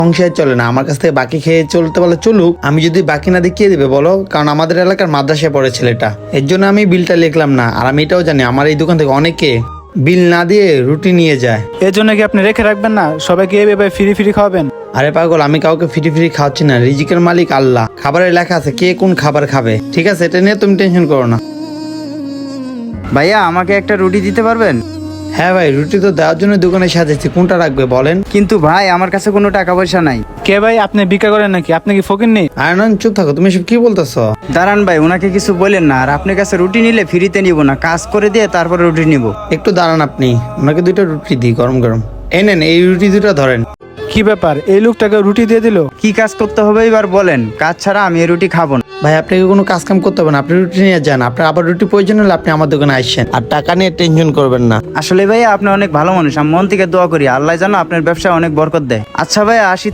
সংসার চলে না, আমার কাছ থেকে বাকি খেয়ে চলতে বলে চলুক, আমি যদি বাকি না দিই কে দেবে বলো? কারণ আমাদের এলাকার মাদ্রাসায় পড়ে ছেলেটা, এর জন্য আমি বিলটা লিখলাম না। আর আমি এটাও জানি আমার এই দোকান থেকে অনেকে বিল না দিয়ে রুটি নিয়ে যায়। এর জন্য কি আপনি রেখে রাখবেন না? সবাইকে এভাবে ফ্রি ফ্রি খাওয়াবেন? আরে পাগল, আমি কাউকে ফ্রি ফ্রি খাওয়াচ্ছি না, রিজিকের মালিক আল্লাহ, খাবারে লেখা আছে কে কোন খাবার খাবে। ঠিক আছে, এটা নিয়ে তুমি টেনশন করো না। ভাইয়া আমাকে একটা রুটি দিতে পারবেন? হ্যাঁ ভাই, রুটি তো দেওয়ার জন্য দোকানে সাজাচ্ছি, কোনটা রাখবে বলেন? কিন্তু ভাই আমার কাছে কোনো টাকা পয়সা নাই। কে ভাই, আপনি ভিক্ষা করেন নাকি? আপনি কি ফকির নেই? আরে না, চুপ থাকো, তুমি সব কি বলতেছো? দাঁড়ান ভাই, ওনাকে কিছু বলেন না। আর আপনার কাছে রুটি নিলে ফ্রিতে নিব না, কাজ করে দিয়ে তারপরে রুটি নিব। একটু দাঁড়ান, আপনি ওনাকে দুইটা রুটি দিই গরম গরম। এই নেন, এই রুটি দুটো ধরেন। কি ব্যাপার, এই লোকটাকে রুটি দিয়ে দিল? কি কাজ করতে হবে এবার বলেন, কাজ ছাড়া আমি এই রুটি খাবো না। ভাই আপনাকে কোনো কাজ কাম করতে হবে না, আপনি রুটি নিয়ে যান। আপনার আবার রুটি প্রয়োজন হলে আপনি আমার দোকানে আসছেন, আর টাকা নিয়ে টেনশন করবেন না। আসলে ভাইয়া আপনি অনেক ভালো মানুষ, আমি মন থেকে দোয়া করি আল্লাহ যেন আপনার ব্যবসায় অনেক বরকত দেয়। আচ্ছা ভাইয়া আসি।